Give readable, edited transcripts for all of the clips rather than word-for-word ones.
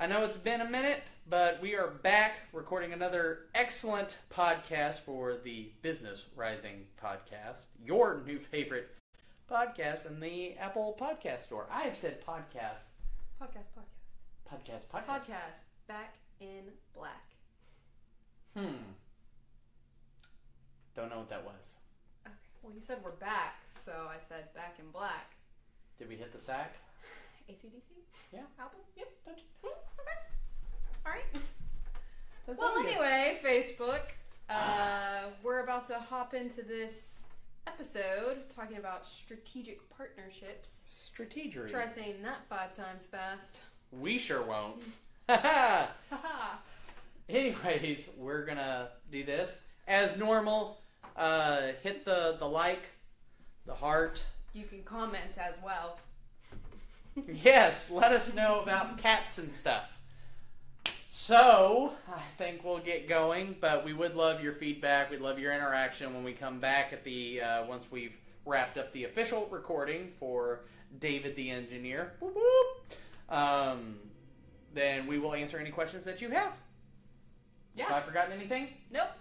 I know it's been a minute, but we are back recording another excellent podcast for the Business Rising podcast, your new favorite podcast in the Apple Podcast Store. I have said podcast. Podcast. Podcast. Back in black. Don't know what that was. Okay. Well, you said we're back, so I said back in black. Did we hit the sack? AC/DC? Yeah. Album? Yep. Don't you? Okay. All right. That's Well, obvious. anyway, Facebook, we're about to hop into this episode talking about strategic partnerships. Strategery. Try saying that 5 times fast. We sure won't. Haha. Anyways, we're gonna do this as normal. Hit the like, the heart. You can comment as well. Yes, let us know about cats and stuff. So, I think we'll get going, but we would love your feedback. We'd love your interaction when we come back at the once we've wrapped up the official recording for David the engineer. Whoop, whoop. Then we will answer any questions that you have. Yeah. Have I forgotten anything? Nope.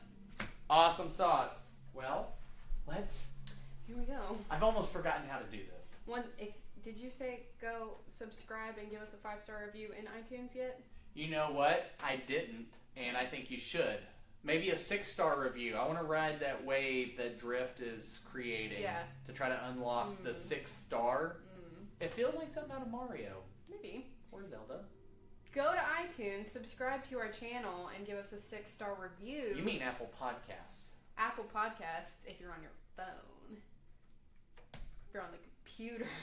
Awesome sauce. Well, let's... Here we go. I've almost forgotten how to do this. Did you say go subscribe and give us a 5-star review in iTunes yet? You know what? I didn't, and I think you should. Maybe a 6-star review. I want to ride that wave that Drift is creating to try to unlock the 6-star. It feels like something out of Mario. Maybe. Or Zelda. Go to iTunes, subscribe to our channel, and give us a 6-star review. You mean Apple Podcasts. Apple Podcasts if you're on your phone. If you're on the computer.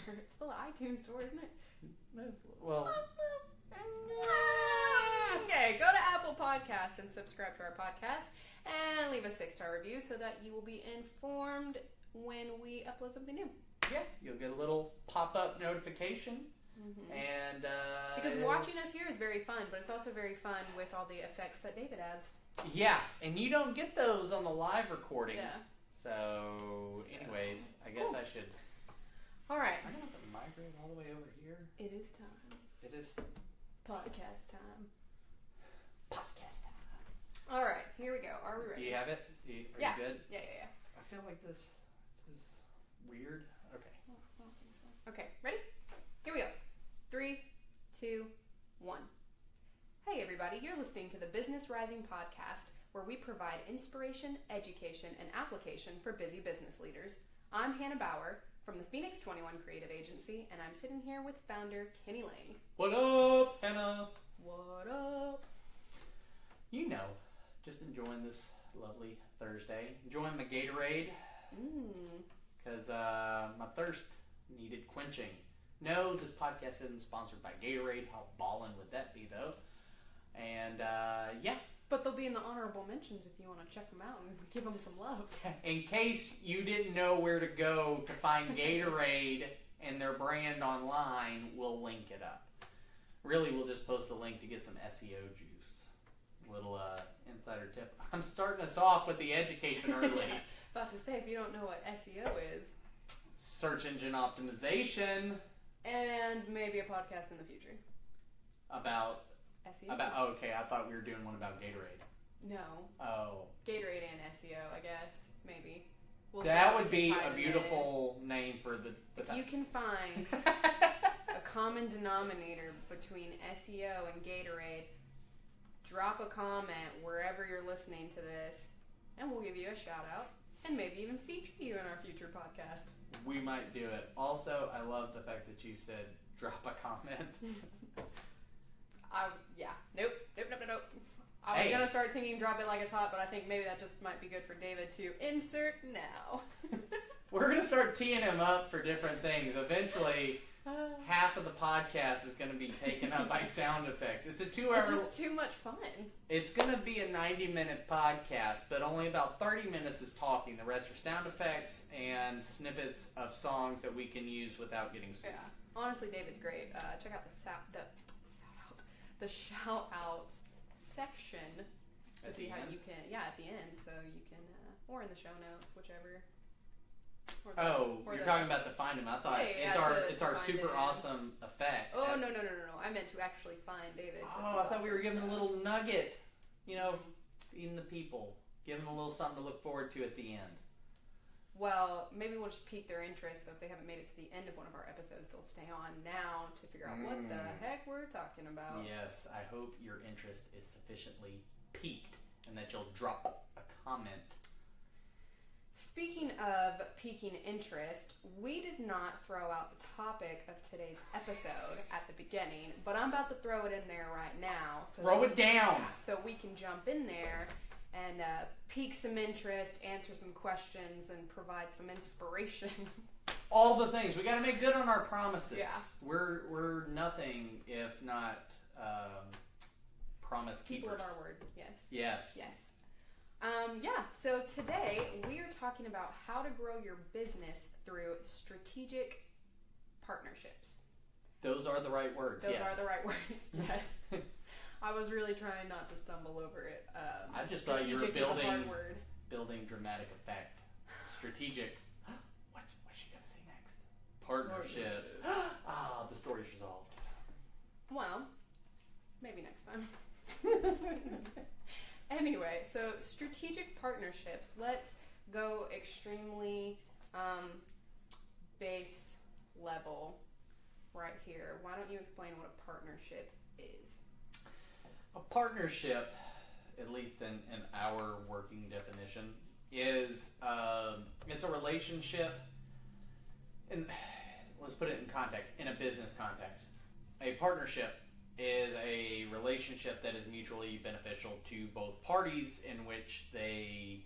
It's still an iTunes store, isn't it? Well... Okay, go to Apple Podcasts and subscribe to our podcast and leave a 6-star review so that you will be informed when we upload something new. Yeah, you'll get a little pop-up notification. And because watching us here is very fun, but it's also very fun with all the effects that David adds. Yeah, and you don't get those on the live recording. Yeah. So anyways, I guess I should... Alright. I'm going to have to migrate all the way over here. It is time. It is... Podcast time. Podcast time. Alright, here we go. Are we ready? Do you have it? Are you good? Yeah. I feel like this is weird. Okay. I don't think so. Okay, ready? Here we go. 3, 2, 1. Hey everybody, you're listening to the Business Rising podcast, where we provide inspiration, education, and application for busy business leaders. I'm Hannah Bauer from the Phoenix 21 Creative Agency, and I'm sitting here with founder Kenny Lang. What up, Hannah? What up? You know, just enjoying this lovely Thursday. Enjoying my Gatorade. Because my thirst needed quenching. No, this podcast isn't sponsored by Gatorade. How ballin' would that be, though? And, yeah. But they'll be in the honorable mentions if you want to check them out and give them some love. In case you didn't know where to go to find Gatorade and their brand online, we'll link it up. Really, we'll just post a link to get some SEO juice. Little insider tip. I'm starting us off with the education early. Yeah. About to say, if you don't know what SEO is. Search engine optimization. And maybe a podcast in the future. About... SEO? Okay, I thought we were doing one about Gatorade. No. Oh. Gatorade and SEO, I guess. Maybe. We'll that would be a beautiful name for the If you can find a common denominator between SEO and Gatorade, drop a comment wherever you're listening to this, and we'll give you a shout out, and maybe even feature you in our future podcast. We might do it. Also, I love the fact that you said drop a comment. Nope. I was going to start singing Drop It Like It's Hot, but I think maybe that just might be good for David to insert now. We're going to start teeing him up for different things. Eventually, half of the podcast is going to be taken up by sound effects. It's a 2-hour... It's just too much fun. It's going to be a 90-minute podcast, but only about 30 minutes is talking. The rest are sound effects and snippets of songs that we can use without getting sued. Yeah. Honestly, David's great. Check out the shout-outs section to see how you can, at the end, so you can, or in the show notes, whichever. You're talking about to find him. I thought it's our super David. Awesome effect. Oh, no. I meant to actually find David. Oh, I thought we were giving a little nugget. Feeding the people. Giving them a little something to look forward to at the end. Well, maybe we'll just pique their interest, so if they haven't made it to the end of one of our episodes, they'll stay on now to figure out what the heck we're talking about. Yes, I hope your interest is sufficiently piqued and that you'll drop a comment. Speaking of piquing interest, we did not throw out the topic of today's episode at the beginning, but I'm about to throw it in there right now. So throw it down! So we can jump in there and pique some interest, answer some questions, and provide some inspiration. All the things. We got to make good on our promises. Yeah. We're nothing if not promise keepers. People of our word. Yes. Yes. Yes. So today we are talking about how to grow your business through strategic partnerships. Those are the right words. Those are the right words. Yes. I was really trying not to stumble over it. I just thought you were building a hard word. Building dramatic effect. Strategic. What's she gonna say next? Partnerships. The story's resolved. Well, maybe next time. Anyway, so strategic partnerships. Let's go extremely base level right here. Why don't you explain what a partnership is? A partnership, at least in our working definition, is it's a relationship, and let's put it in context, in a business context. A partnership is a relationship that is mutually beneficial to both parties, in which they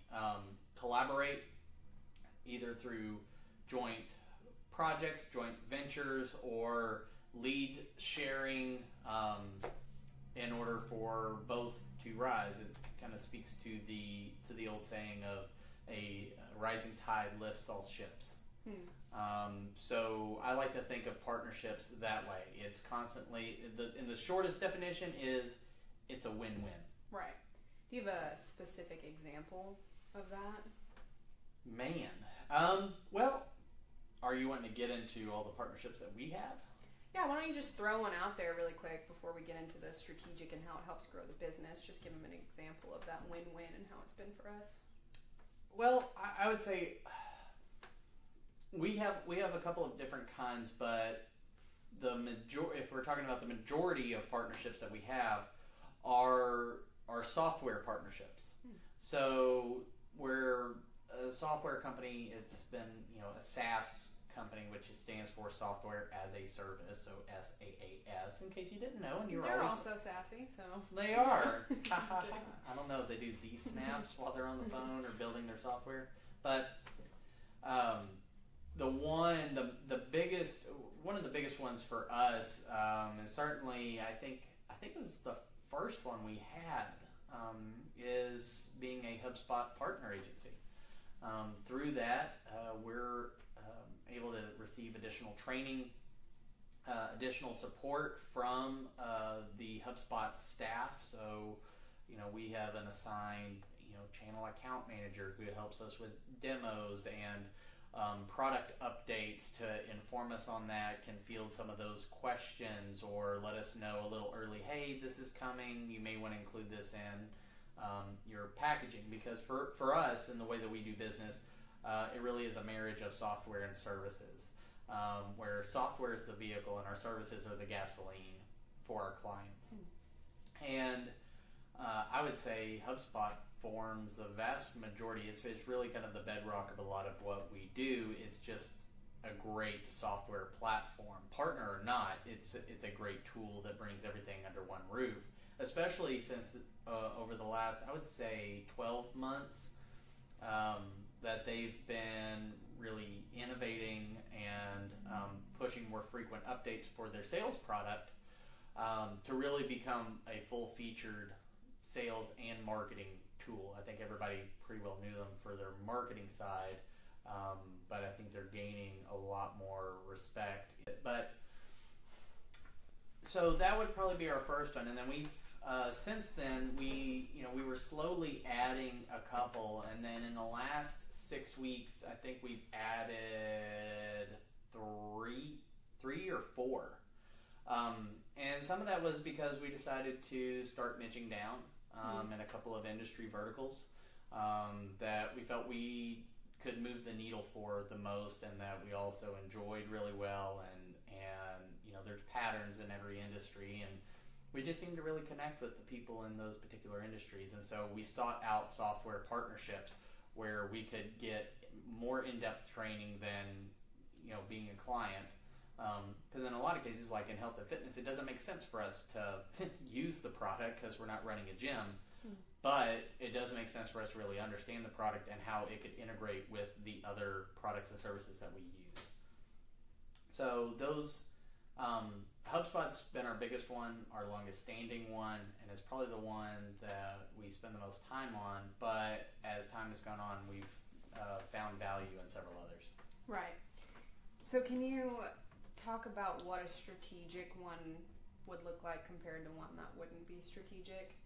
collaborate either through joint projects, joint ventures, or lead sharing in order for both to rise. It kind of speaks to the old saying of a rising tide lifts all ships. So I like to think of partnerships that way. It's constantly, in the shortest definition is, it's a win-win. Right. Do you have a specific example of that? Man. Well, are you wanting to get into all the partnerships that we have? Yeah, why don't you just throw one out there really quick before we get into the strategic and how it helps grow the business. Just give them an example of that win-win and how it's been for us. Well, I would say we have a couple of different kinds, but if we're talking about the majority of partnerships that we have are software partnerships. So we're a software company. It's been a SaaS company, which stands for Software as a Service, so SaaS. In case you didn't know, and they're also sassy, so they are. I don't know if they do Z snaps while they're on the phone or building their software, but one of the biggest ones for us, and certainly I think it was the first one we had, is being a HubSpot partner agency. Through that, we're able to receive additional training, additional support from the HubSpot staff. So, we have an assigned channel account manager who helps us with demos and product updates to inform us on that, can field some of those questions or let us know a little early, hey, this is coming, you may want to include this in your packaging, because for us, in the way that we do business, it really is a marriage of software and services, where software is the vehicle and our services are the gasoline for our clients. And I would say HubSpot forms the vast majority. It's really kind of the bedrock of a lot of what we do. It's just a great software platform. Partner or not, it's a great tool that brings everything under one roof, especially since over the last, I would say, 12 months, that they've been really innovating and pushing more frequent updates for their sales product to really become a full-featured sales and marketing tool. I think everybody pretty well knew them for their marketing side, but I think they're gaining a lot more respect. But so that would probably be our first one, and then we've since then we were slowly adding a couple, and then in the last 6 weeks, I think we've added three or four. And some of that was because we decided to start niching down in a couple of industry verticals that we felt we could move the needle for the most, and that we also enjoyed really well. And there's patterns in every industry, and we just seemed to really connect with the people in those particular industries. And so we sought out software partnerships where we could get more in-depth training than being a client. Because in a lot of cases, like in health and fitness, it doesn't make sense for us to use the product because we're not running a gym. But it does make sense for us to really understand the product and how it could integrate with the other products and services that we use. So those, HubSpot's been our biggest one, our longest standing one, and it's probably the one that we spend the most time on. But as time has gone on, we've found value in several others. Right. So can you talk about what a strategic one would look like compared to one that wouldn't be strategic?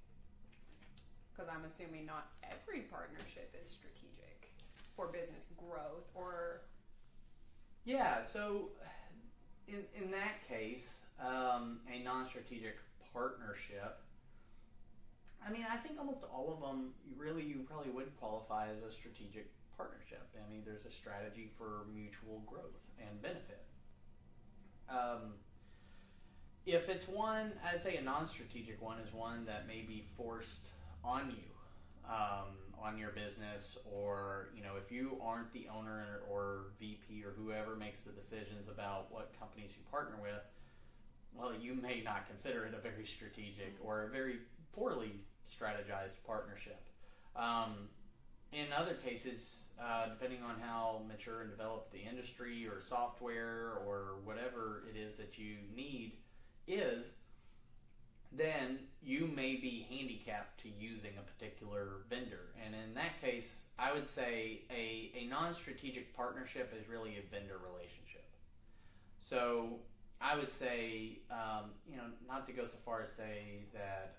Because I'm assuming not every partnership is strategic for business growth, or... Yeah, so in that case, a non-strategic partnership, I mean, I think almost all of them, you probably would qualify as a strategic partnership. I mean, there's a strategy for mutual growth and benefit. If it's one, I'd say a non-strategic one is one that may be forced on you, on your business, or if you aren't the owner or VP or whoever makes the decisions about what companies you partner with, well, you may not consider it a very strategic or a very poorly strategized partnership. In other cases, depending on how mature and developed the industry or software or whatever it is that you need is, then you may be handicapped to using a particular vendor. And in that case, I would say a non-strategic partnership is really a vendor relationship. So I would say, not to go so far as say that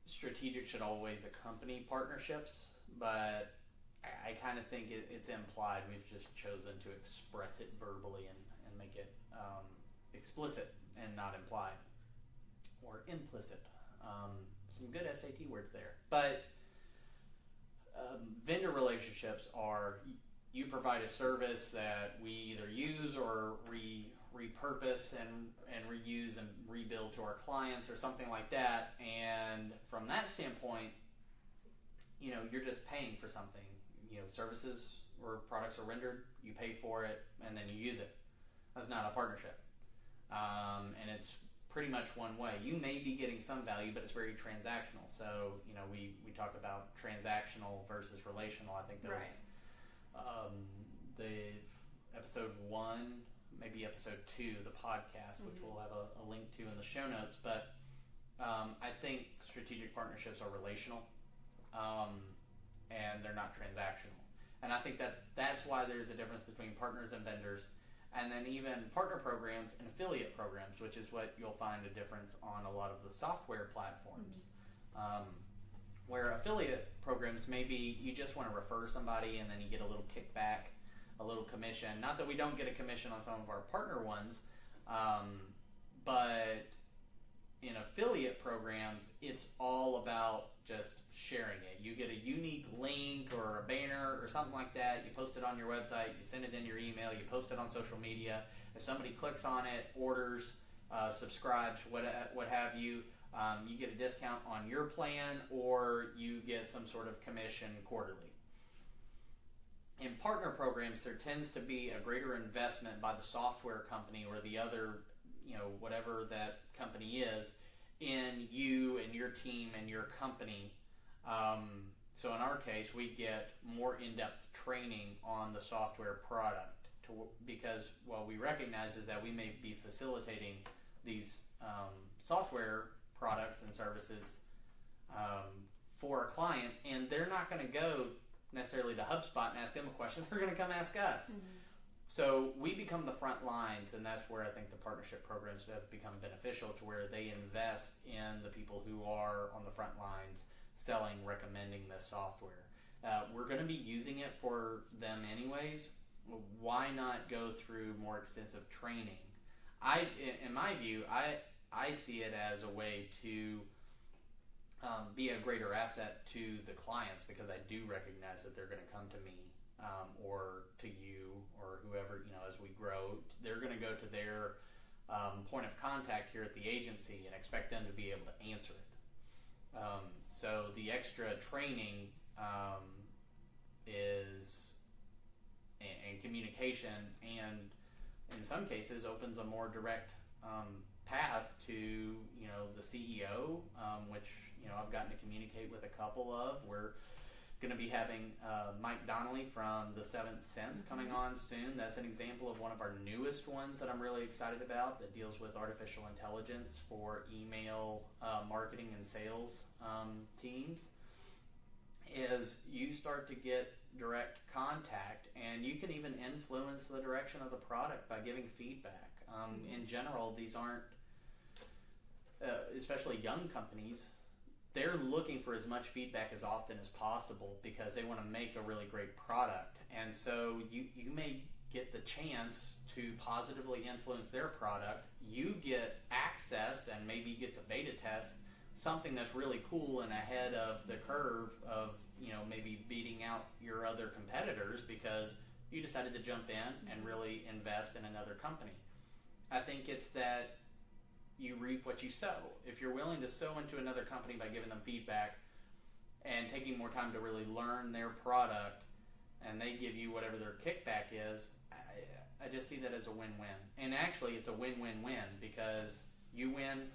strategic should always accompany partnerships, but I kind of think it's implied. We've just chosen to express it verbally and make it explicit and not implied or implicit. Some good SAT words there. But vendor relationships are, you provide a service that we either use or repurpose and reuse and rebuild to our clients or something like that. And from that standpoint, you're just paying for something. Services or products are rendered, you pay for it, and then you use it. That's not a partnership. And it's pretty much one way. You may be getting some value, but it's very transactional. So, we talk about transactional versus relational. I think there was the episode 1, maybe episode 2, the podcast, which we'll have a link to in the show notes. But I think strategic partnerships are relational, and they're not transactional. And I think that's why there's a difference between partners and vendors. And then even partner programs and affiliate programs, which is what you'll find a difference on a lot of the software platforms. Where affiliate programs, maybe you just want to refer somebody and then you get a little kickback, a little commission. Not that we don't get a commission on some of our partner ones, but in affiliate programs, it's all about just sharing it. You get a unique link or a banner or something like that. You post it on your website. You send it in your email. You post it on social media. If somebody clicks on it, orders, subscribes, what have you, you get a discount on your plan, or you get some sort of commission quarterly. In partner programs, there tends to be a greater investment by the software company or the other, whatever that company is, in you and your team and your company. So in our case, we get more in-depth training on the software product because what we recognize is that we may be facilitating these software products and services for a client, and they're not going to go necessarily to HubSpot and ask them a question. They're going to come ask us. So we become the front lines, and that's where I think the partnership programs have become beneficial, to where they invest in the people who are on the front lines selling, recommending this software. we're going to be using it for them anyways. Why not go through more extensive training? In my view, I see it as a way to be a greater asset to the clients, because I do recognize that they're going to come to me or to you or whoever, as we grow. They're going to go to their point of contact here at the agency and expect them to be able to answer it. So the extra training is and communication, and in some cases opens a more direct path to the CEO, which I've gotten to communicate with a couple of. We're going to be having Mike Donnelly from the Seventh Sense coming on soon. That's an example of one of our newest ones that I'm really excited about, that deals with artificial intelligence for email marketing and sales teams. Is you start to get direct contact, and you can even influence the direction of the product by giving feedback. In general, these aren't, especially young companies, they're looking for as much feedback as often as possible because they want to make a really great product. And so you may get the chance to positively influence their product. You get access and maybe get to beta test something that's really cool and ahead of the curve of, maybe beating out your other competitors because you decided to jump in and really invest in another company. I think it's that you reap what you sow. If you're willing to sow into another company by giving them feedback and taking more time to really learn their product, and they give you whatever their kickback is, I just see that as a win-win. And actually, it's a win-win-win, because you win,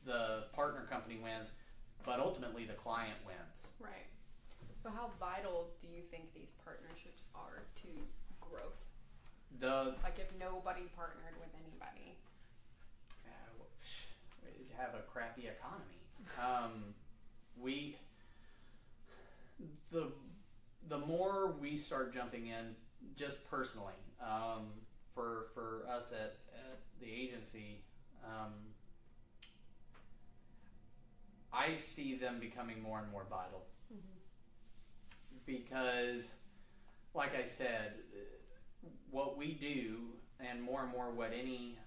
the partner company wins, but ultimately the client wins. Right. So how vital do you think these partnerships are to growth? Like if nobody partnered with anybody, we'd have a crappy economy. The more we start jumping in, just personally, for us at the agency, I see them becoming more and more vital. Because, like I said, what we do, and more what any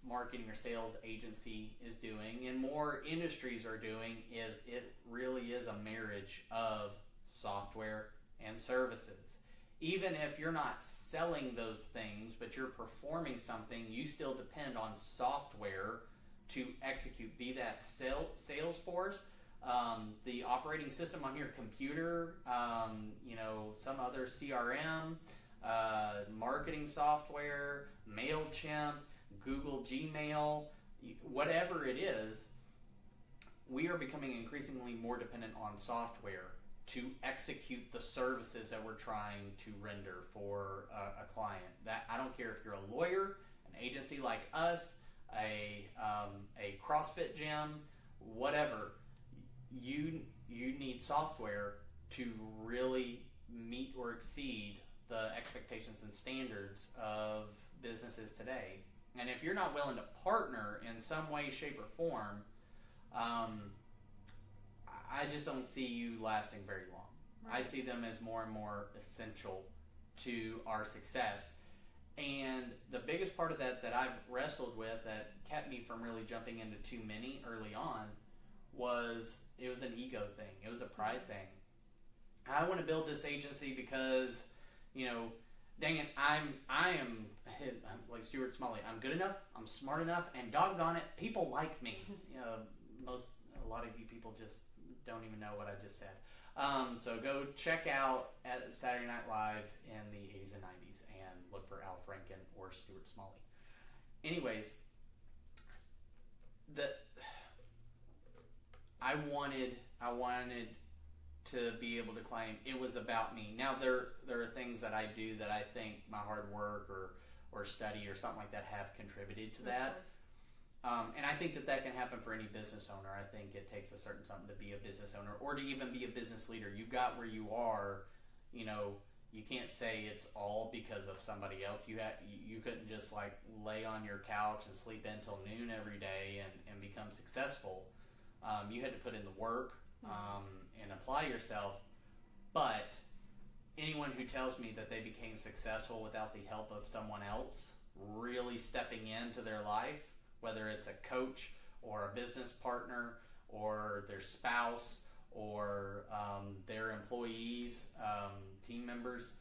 marketing or sales agency is doing, and more industries are doing, is it really is a marriage of software and services. Even if you're not selling those things, but you're performing something, you still depend on software to execute, be that Salesforce, the operating system on your computer, some other CRM, marketing software, MailChimp, Google Gmail, whatever it is. We are becoming increasingly more dependent on software to execute the services that we're trying to render for a client. That, I don't care if you're a lawyer, an agency like us, a CrossFit gym, whatever. You need software to really meet or exceed the expectations and standards of businesses today. And if you're not willing to partner in some way, shape, or form, I just don't see you lasting very long. Right. I see them as more and more essential to our success. And the biggest part of that I've wrestled with, that kept me from really jumping into too many early on, was it was an ego thing. It was a pride thing. I want to build this agency because, dang it, I am like Stuart Smalley. I'm good enough, I'm smart enough, and doggone it, people like me. A lot of you people just don't even know what I just said. So go check out at Saturday Night Live in the 80s and 90s and look for Al Franken or Stuart Smalley. Anyways, I wanted to be able to claim it was about me. Now there are things that I do that I think my hard work or study or something like that have contributed to that. And I think that can happen for any business owner. I think it takes a certain something to be a business owner or to even be a business leader. You got where you are, you can't say it's all because of somebody else. You couldn't just like lay on your couch and sleep until noon every day and become successful. You had to put in the work and apply yourself. But anyone who tells me that they became successful without the help of someone else really stepping into their life, whether it's a coach or a business partner or their spouse or their employees, team members,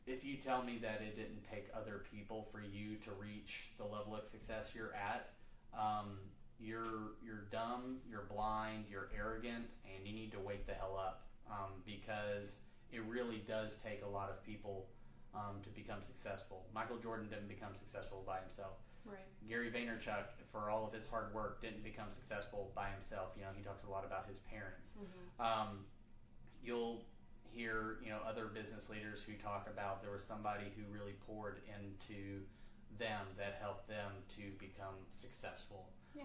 if you tell me that it didn't take other people for you to reach the level of success you're at, you're dumb, you're blind, you're arrogant, and you need to wake the hell up, because it really does take a lot of people to become successful. Michael Jordan didn't become successful by himself. Right. Gary Vaynerchuk, for all of his hard work, didn't become successful by himself. He talks a lot about his parents. Mm-hmm. You'll hear, other business leaders who talk about there was somebody who really poured into them that helped them to become successful. Yeah.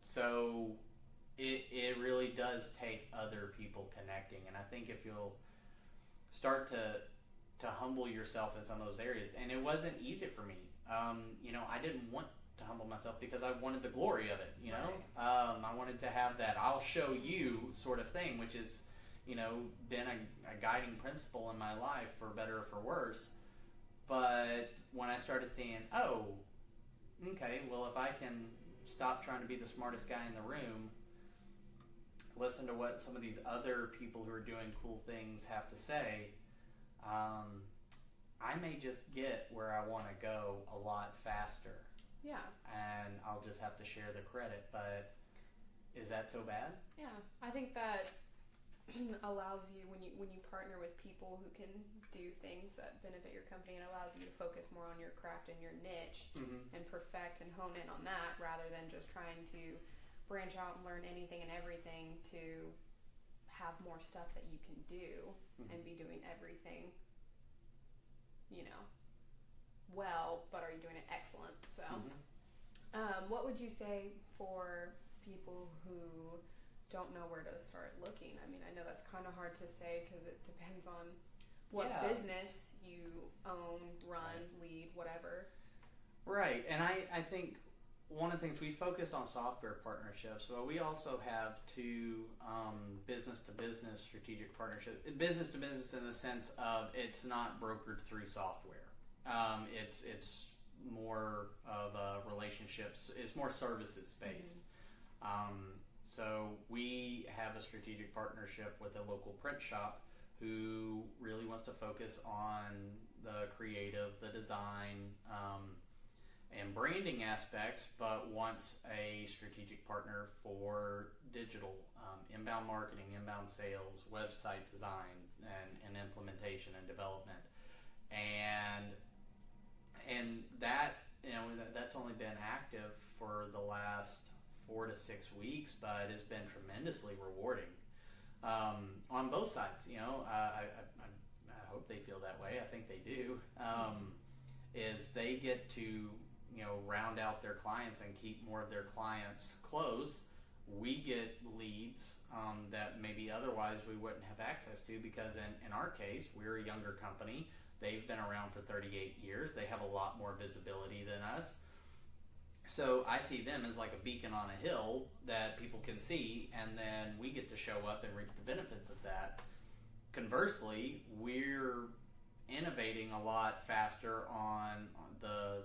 So it really does take other people connecting, and I think if you'll start to humble yourself in some of those areas, and it wasn't easy for me. I didn't want to humble myself because I wanted the glory of it. Right. I wanted to have that "I'll show you" sort of thing, which is been a guiding principle in my life, for better or for worse. But when I started seeing, oh, okay, well, if I can stop trying to be the smartest guy in the room, listen to what some of these other people who are doing cool things have to say, I may just get where I want to go a lot faster. Yeah. And I'll just have to share the credit. But is that so bad? Yeah. I think that allows you, when you partner with people who can do things that benefit your company, it allows you to focus more on your craft and your niche, mm-hmm. and perfect and hone in on that, rather than just trying to branch out and learn anything and everything to have more stuff that you can do, mm-hmm. and be doing everything well, but are you doing it excellent? So mm-hmm. What would you say for people who don't know where to start looking? I mean, I know that's kind of hard to say because it depends on what business you own, run, lead, whatever. Right, and I think one of the things, we focused on software partnerships, but we also have two business-to-business strategic partnerships. Business-to-business in the sense of it's not brokered through software. It's more of relationships. It's more services based. Mm-hmm. So we have a strategic partnership with a local print shop who really wants to focus on the creative, the design, and branding aspects, but wants a strategic partner for digital, inbound marketing, inbound sales, website design, and implementation and development. And that, that's only been active for the last 4 to 6 weeks, but it's been tremendously rewarding on both sides. I hope they feel that way. I think they do. Is they get to round out their clients and keep more of their clients close. We get leads that maybe otherwise we wouldn't have access to, because in our case, we're a younger company. They've been around for 38 years. They have a lot more visibility than us. So I see them as like a beacon on a hill that people can see, and then we get to show up and reap the benefits of that. Conversely, we're innovating a lot faster on the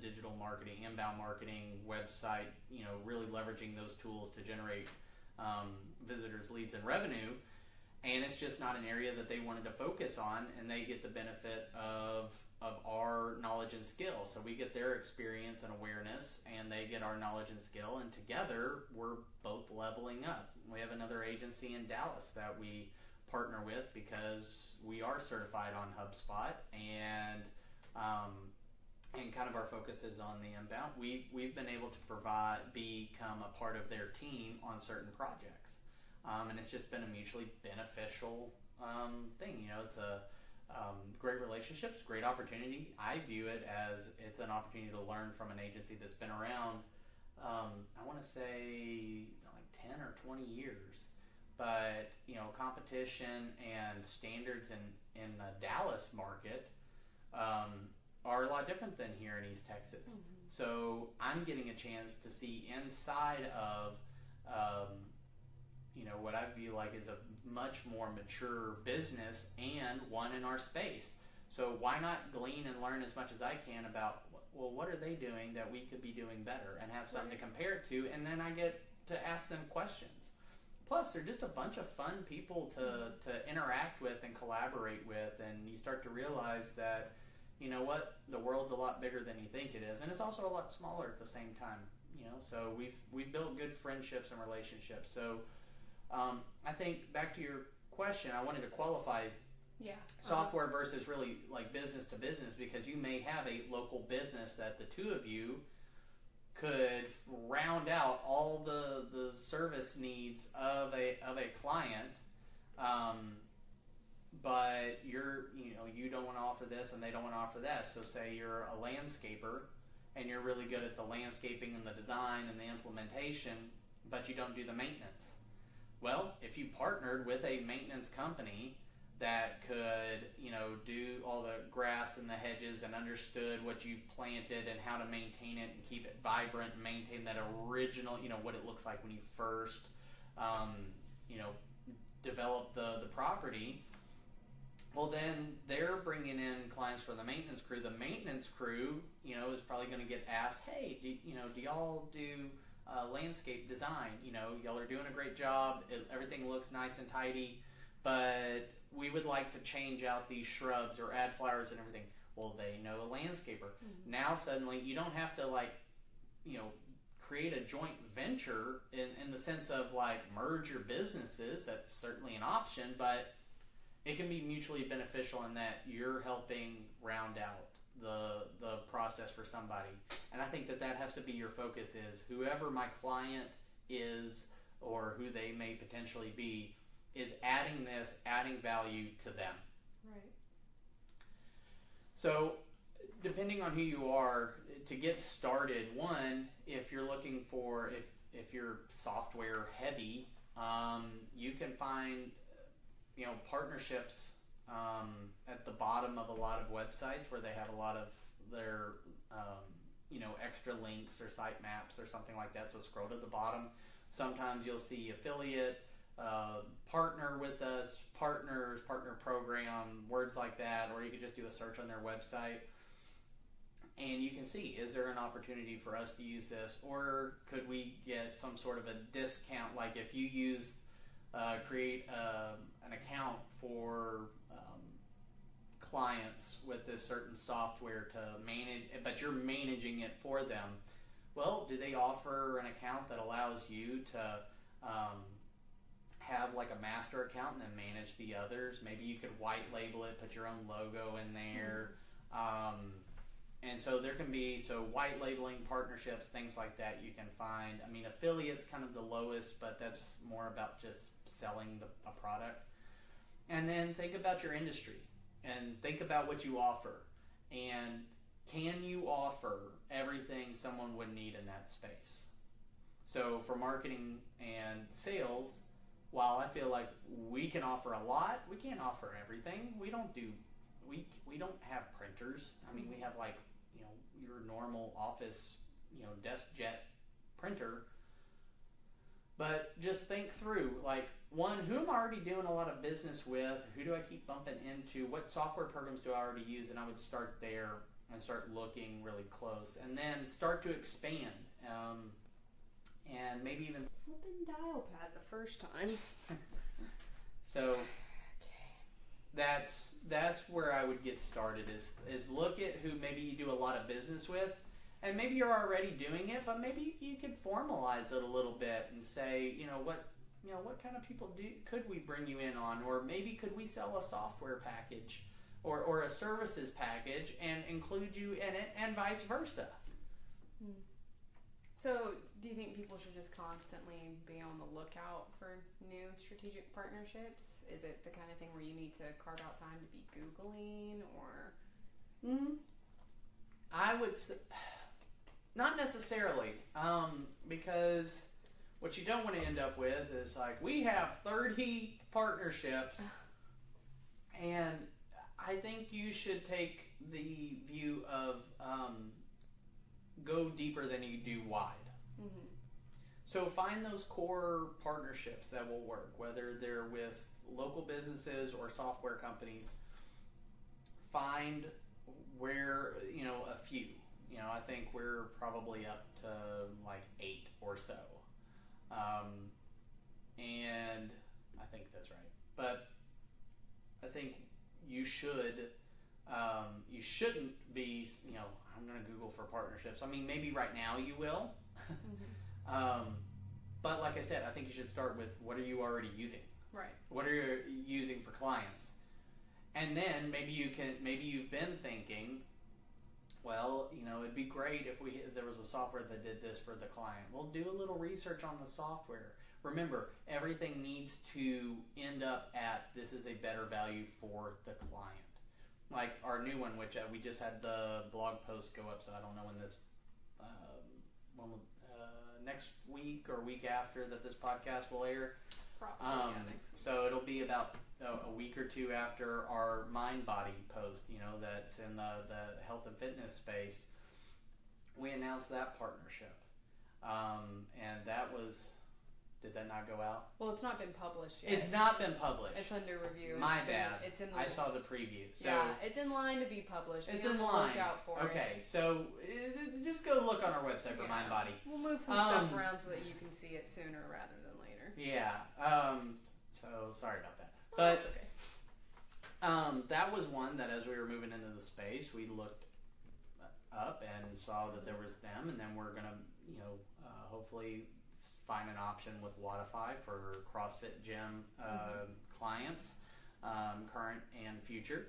digital marketing, inbound marketing, website, really leveraging those tools to generate visitors, leads, and revenue. And it's just not an area that they wanted to focus on, and they get the benefit of our knowledge and skill. So we get their experience and awareness, and they get our knowledge and skill, and together we're both leveling up. We have another agency in Dallas that we partner with because we are certified on HubSpot, and kind of our focus is on the inbound. We've been able to become a part of their team on certain projects, and it's just been a mutually beneficial thing. It's a great relationships, great opportunity. I view it as it's an opportunity to learn from an agency that's been around, I want to say like 10 or 20 years. But, competition and standards in the Dallas market are a lot different than here in East Texas. Mm-hmm. So I'm getting a chance to see inside of what I view like is a much more mature business and one in our space. So why not glean and learn as much as I can about, well, what are they doing that we could be doing better, and have something to compare it to, and then I get to ask them questions. Plus, they're just a bunch of fun people to interact with and collaborate with, and you start to realize that, you know what, the world's a lot bigger than you think it is, and it's also a lot smaller at the same time. So we've built good friendships and relationships. So I think back to your question, I wanted to qualify software versus really like business to business, because you may have a local business that the two of you could round out all the service needs of a client, but you don't want to offer this and they don't want to offer that. So say you're a landscaper and you're really good at the landscaping and the design and the implementation, but you don't do the maintenance. Well, if you partnered with a maintenance company that could, do all the grass and the hedges and understood what you've planted and how to maintain it and keep it vibrant and maintain that original, what it looks like when you first, develop the property, well, then they're bringing in clients for the maintenance crew. The maintenance crew, is probably going to get asked, hey, do y'all do landscape design? Y'all are doing a great job. Everything looks nice and tidy, but we would like to change out these shrubs or add flowers and everything. Well, they know a landscaper. Mm-hmm. Now suddenly you don't have to create a joint venture in the sense of merge your businesses. That's certainly an option, but it can be mutually beneficial in that you're helping round out the process for somebody. And I think that has to be your focus, is whoever my client is or who they may potentially be is adding value to them. Right. So depending on who you are, to get started, one, if you're looking for, if you're software heavy, you can find partnerships at the bottom of a lot of websites where they have a lot of their extra links or site maps or something like that. So scroll to the bottom. Sometimes you'll see affiliate, partner with us, partners, partner program, words like that, or you could just do a search on their website and you can see, is there an opportunity for us to use this, or could we get some sort of a discount? Like if you create an account for clients with this certain software to manage, but you're managing it for them. Well, do they offer an account that allows you to have like a master account and then manage the others? Maybe you could white label it, put your own logo in there. And so there can be, white labeling, partnerships, things like that you can find. I mean, affiliate's kind of the lowest, but that's more about just selling a product. And then think about your industry and think about what you offer. And can you offer everything someone would need in that space? So for marketing and sales, while I feel like we can offer a lot, we can't offer everything. We don't have printers. I mean, we have your normal office, desk jet printer. But just think through, one, who am I already doing a lot of business with? Who do I keep bumping into? What software programs do I already use? And I would start there and start looking really close. And then start to expand. And maybe even flipping dial pad the first time. So that's where I would get started, is look at who maybe you do a lot of business with, and maybe you're already doing it, but maybe you could formalize it a little bit and say, what kind of people could we bring you in on, or maybe could we sell a software package or a services package and include you in it, and vice versa. So do you think people should just constantly be on the lookout for new strategic partnerships? Is it the kind of thing where you need to carve out time to be Googling, or? I would say, not necessarily, because what you don't want to end up with is we have 30 partnerships, and I think you should take the view of go deeper than you do wide. So find those core partnerships that will work, whether they're with local businesses or software companies. Find where, a few. I think we're probably up to like 8 or so. And I think that's right. But I think you shouldn't be, I'm going to Google for partnerships. I mean, maybe right now you will. But like I said, I think you should start with what are you already using? Right. What are you using for clients? And then maybe you've been thinking, well, it'd be great if there was a software that did this for the client. Well, do a little research on the software. Remember, everything needs to end up at this is a better value for the client. Like our new one, which we just had the blog post go up, so I don't know when this next week or week after that this podcast will air. Probably, next week. So it'll be about a week or two after our Mind Body post, that's in the health and fitness space. We announced that partnership. And that was... Did that not go out? Well, it's not been published yet. It's not been published. It's under review. My bad. It's in I saw the preview. So yeah, it's in line to be published. It's in line. Look out for it. Okay, so just go look on our website for Mind Body. We'll move some stuff around so that you can see it sooner rather than later. Yeah. So sorry about that. Well, But that's okay. that was one that as we were moving into the space, we looked up and saw that there was them, and then we're gonna, hopefully find an option with Wodify for CrossFit gym clients, current and future.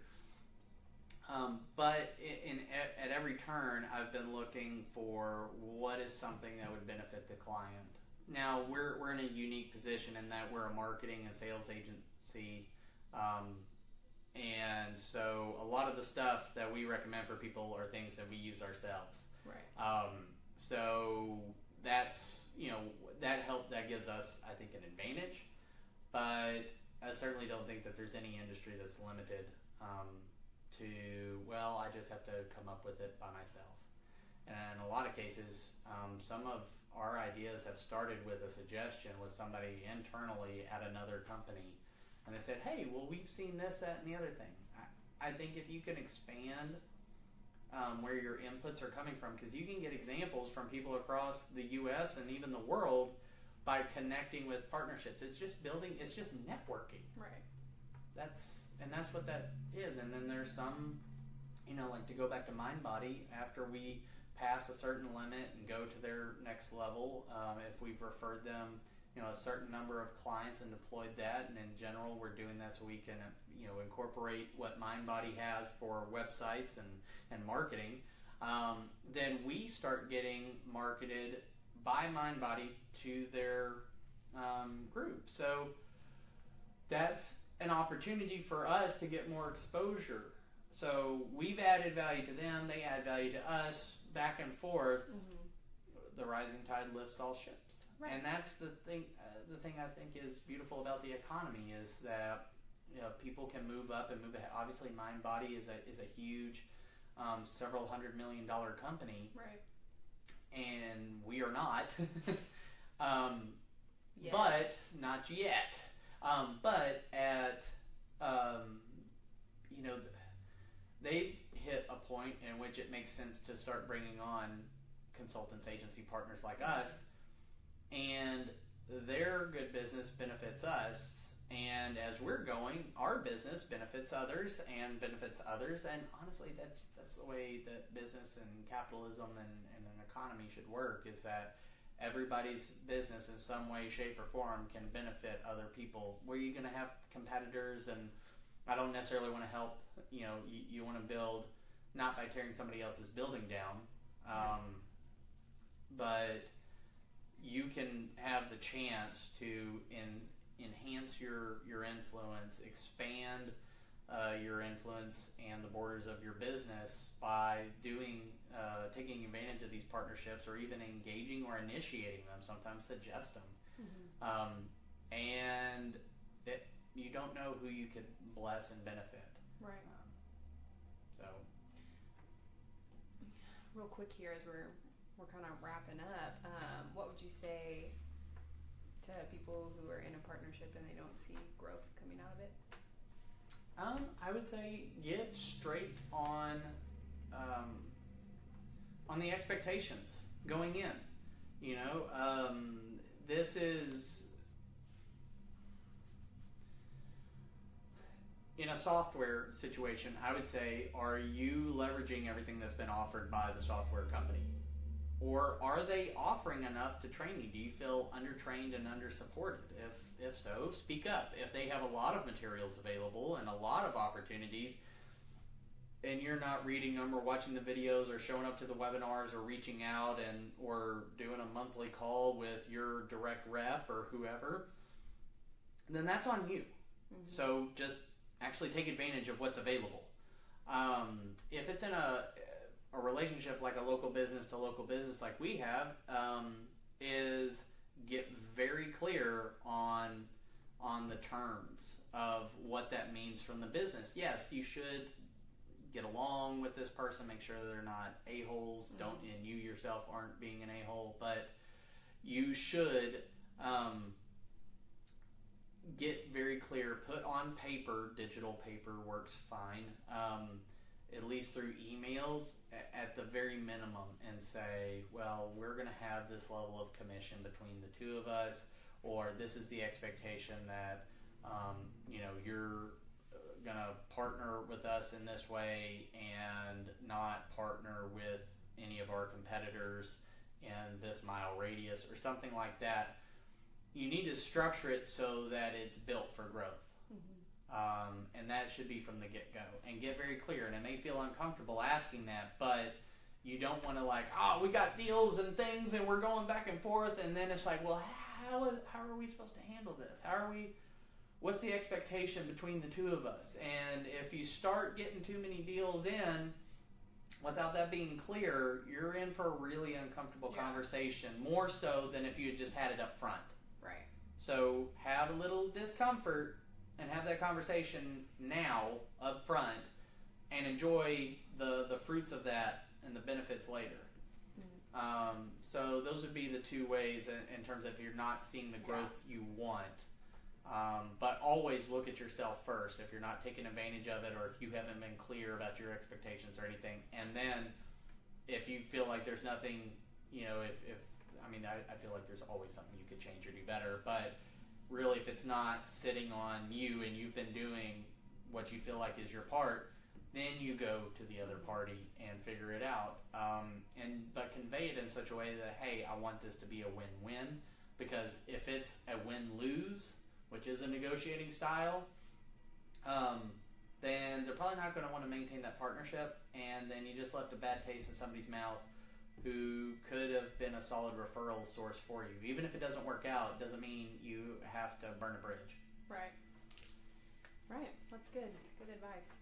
But at every turn, I've been looking for what is something that would benefit the client. Now, we're in a unique position in that we're a marketing and sales agency, and so a lot of the stuff that we recommend for people are things that we use ourselves. Right. So that's, that gives us, I think, an advantage. But I certainly don't think that there's any industry that's limited I just have to come up with it by myself. And in a lot of cases, some of our ideas have started with a suggestion with somebody internally at another company. And they said, hey, well, we've seen this, that, and the other thing. I think if you can expand where your inputs are coming from, because you can get examples from people across the U.S. and even the world by connecting with partnerships. It's just networking. Right. That's what that is. And then there's some, like to go back to Mind Body, after we pass a certain limit and go to their next level, if we've referred them, a certain number of clients and deployed that, and in general we're doing that so we can, incorporate what Mind Body has for websites and marketing, then we start getting marketed by Mind Body to their group. So that's an opportunity for us to get more exposure. So we've added value to them, they add value to us, back and forth. The rising tide lifts all ships. Right. And that's the thing I think is beautiful about the economy is that people can move up and move ahead. Obviously, Mind Body is a huge, several $100 million company. Right. And we are not. Yet. But not yet. But at they've hit a point in which it makes sense to start bringing on consultants, agency partners like us, and their good business benefits us, and as we're going, our business benefits others, and honestly, that's the way that business and capitalism and an economy should work, is that everybody's business in some way, shape, or form can benefit other people. Where you're going to have competitors, and I don't necessarily want to help, you want to build, not by tearing somebody else's building down, but you can have the chance to enhance your influence, expand your influence and the borders of your business by taking advantage of these partnerships, or even engaging or initiating them. Sometimes suggest them, and you don't know who you could bless and benefit. Right. So, real quick here, as we're kind of wrapping up, what would you say to people who are in a partnership and they don't see growth coming out of it? I would say get straight on the expectations going in. This is in a software situation. I would say, are you leveraging everything that's been offered by the software company? Or are they offering enough to train you? Do you feel undertrained and undersupported? If so, speak up. If they have a lot of materials available and a lot of opportunities, and you're not reading them or watching the videos or showing up to the webinars or reaching out or doing a monthly call with your direct rep or whoever, then that's on you. Mm-hmm. So just actually take advantage of what's available. If it's in a relationship like a local business to local business like we have, is get very clear on the terms of what that means from the business. Yes, you should get along with this person, make sure they're not a-holes, and you yourself aren't being an a-hole, but you should get very clear, put on paper. Digital paper works fine, at least through emails at the very minimum, and say, well, we're going to have this level of commission between the two of us, or this is the expectation that you're going to partner with us in this way and not partner with any of our competitors in this mile radius or something like that. You need to structure it so that it's built for growth. And that should be from the get-go, and get very clear. And it may feel uncomfortable asking that, but you don't want to we got deals and things and we're going back and forth, and then it's like, well, how are we supposed to handle this? What's the expectation between the two of us? And if you start getting too many deals in without that being clear, you're in for a really uncomfortable conversation, more so than if you had just had it up front. Right. So have a little discomfort and have that conversation now up front, and enjoy the fruits of that and the benefits later. So those would be the two ways in terms of if you're not seeing the growth you want. But always look at yourself first if you're not taking advantage of it, or if you haven't been clear about your expectations or anything. And then if you feel like there's nothing, I feel like there's always something you could change or do better, but really if it's not sitting on you and you've been doing what you feel like is your part, then you go to the other party and figure it out. But convey it in such a way that, hey, I want this to be a win-win, because if it's a win-lose, which is a negotiating style, then they're probably not going to want to maintain that partnership, and then you just left a bad taste in somebody's mouth who could have been a solid referral source for you. Even if it doesn't work out, it doesn't mean you have to burn a bridge. Right. That's good. Good advice.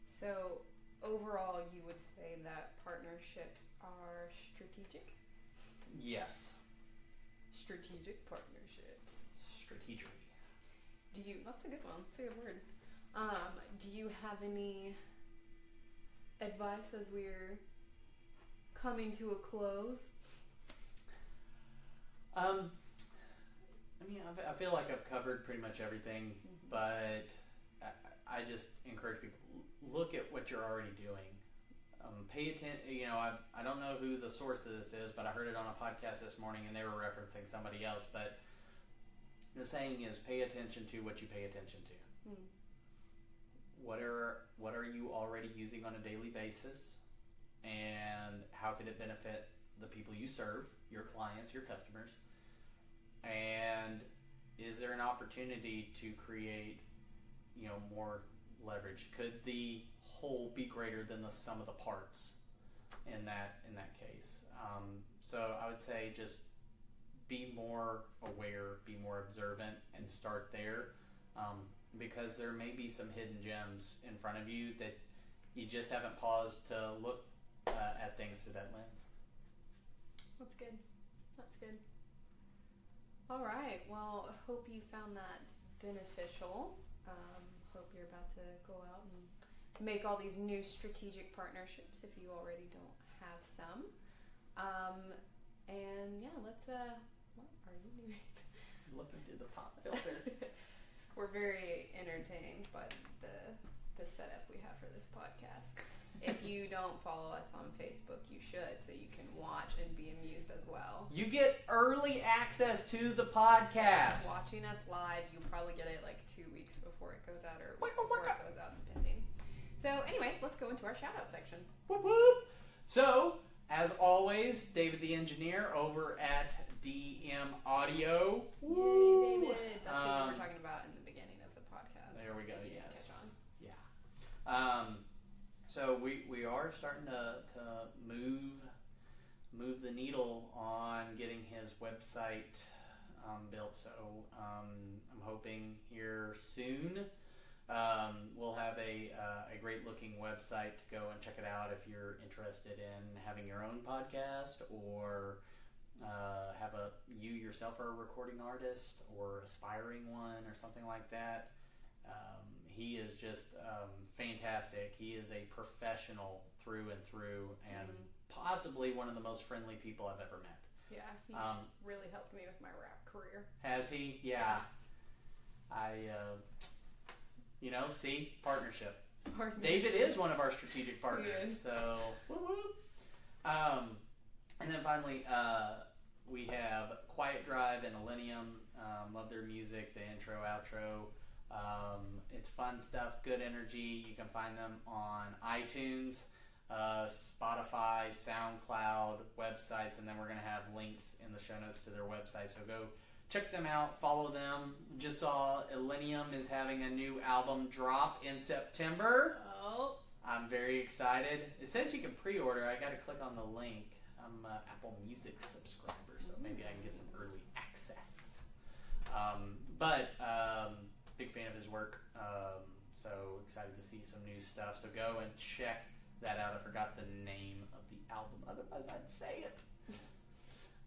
So overall, you would say that partnerships are strategic? Yes. Strategic partnerships. Strategery. That's a good one. That's a good word. Do you have any advice as we're coming to a close? I feel like I've covered pretty much everything, but I just encourage people, look at what you're already doing. Pay attention. I don't know who the source of this is, but I heard it on a podcast this morning, and they were referencing somebody else. But the saying is, pay attention to what you pay attention to. What are you already using on a daily basis, and how could it benefit the people you serve, your clients, your customers? And is there an opportunity to create, more leverage? Could the whole be greater than the sum of the parts in that case? So I would say just be more aware, be more observant, and start there, because there may be some hidden gems in front of you that you just haven't paused to look at things through that lens. That's good. All right. Well, hope you found that beneficial. Hope you're about to go out and make all these new strategic partnerships if you already don't have some. And yeah, let's. What are you doing? looking through the pop filter. We're very entertained by the setup we have for this podcast. If you don't follow us on Facebook, you should, so you can watch and be amused as well. You get early access to the podcast. Watching us live, you probably get it like 2 weeks before it goes out, or before it goes out, depending. So anyway, let's go into our shout-out section. Whoop, whoop. So, as always, David the engineer over at DM Audio. Yay, David. That's who we were talking about in the beginning of the podcast. There we go, Maybe yes. Catch on. Yeah. So we are starting to move the needle on getting his website built. So I'm hoping here soon we'll have a great looking website to go and check it out if you're interested in having your own podcast, or you yourself are a recording artist or aspiring one or something like that. He is just fantastic. He is a professional through and through, and possibly one of the most friendly people I've ever met. Yeah, he's really helped me with my rap career. Has he? Yeah. See, partnership. David is one of our strategic partners. So, whoop. And then finally, we have Quietdrive and Illenium. Love their music, the intro, outro. It's fun stuff, good energy. You can find them on iTunes, Spotify, Soundcloud, websites, and then we're going to have links in the show notes to their website. So go check them out, follow them. Just saw Illenium is having a new album drop in September. Oh. I'm very excited. It says you can pre-order. I got to click on the link. I'm an Apple Music subscriber, so maybe I can get some early access. Big fan of his work, so excited to see some new stuff. So go and check that out. I forgot the name of the album, otherwise I'd say it.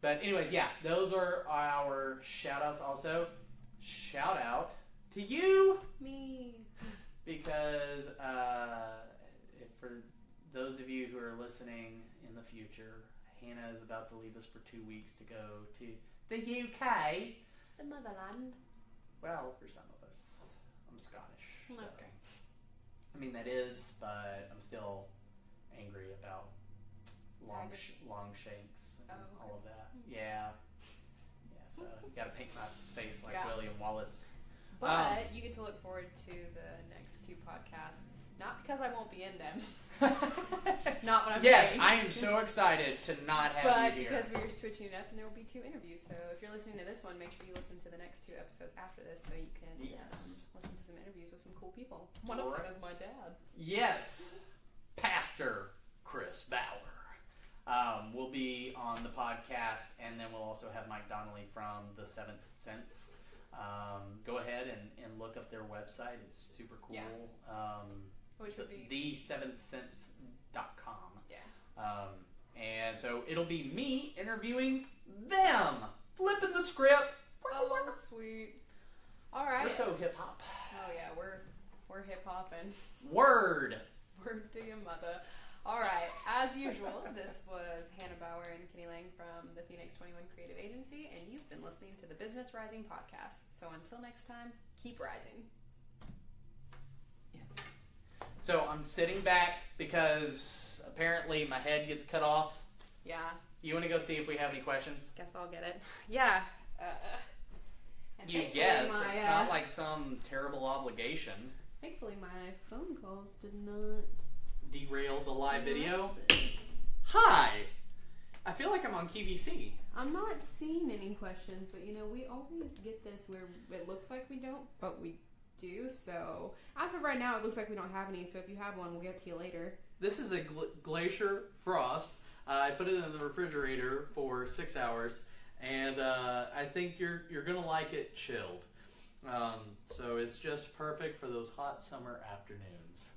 But anyways, yeah, those are our shout-outs. Also, shout-out to you! Me! Because for those of you who are listening in the future, Hannah is about to leave us for 2 weeks to go to the UK. The motherland. Well, for some of us. I'm Scottish. So. Okay. I mean, that is, but I'm still angry about Longshanks and all of that. Yeah. So you gotta paint my face like William Wallace. But you get to look forward to the next 2 podcasts. Not because I won't be in them. Not what I'm saying. Yes, I am so excited to not have you here. But because we're switching it up and there will be 2 interviews. So if you're listening to this one, make sure you listen to the next 2 episodes after this so you can listen to some interviews with some cool people. One of them is my dad. Yes. Pastor Chris Bauer will be on the podcast, and then we'll also have Mike Donnelly from The Seventh Sense. Go ahead and look up their website. It's super cool. Yeah. Which would be theseventhsense.com. Yeah. And so it'll be me interviewing them, flipping the script. Oh, sweet. All right. We're so hip hop. Oh yeah, we're hip hopping. Word to your mother. All right. As usual, this was Hannah Bauer and Kenny Lang from the Phoenix 21 Creative Agency, and you've been listening to the Business Rising podcast. So until next time, keep rising. Yes. So I'm sitting back because apparently my head gets cut off. Yeah. You want to go see if we have any questions? Guess I'll get it. Yeah. You guess. It's not like some terrible obligation. Thankfully, my phone calls did not derail the live video. Hi! I feel like I'm on QVC. I'm not seeing any questions, but we always get this where it looks like we don't, but we do. So as of right now, it looks like we don't have any. So if you have one, we'll get to you later. This is a glacier frost. I put it in the refrigerator for 6 hours, and I think you're gonna like it chilled. So it's just perfect for those hot summer afternoons.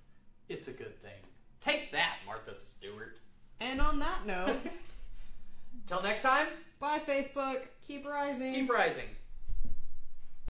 It's a good thing. Take that, Martha Stewart. And on that note, till next time. bye Facebook. Keep rising. Keep rising.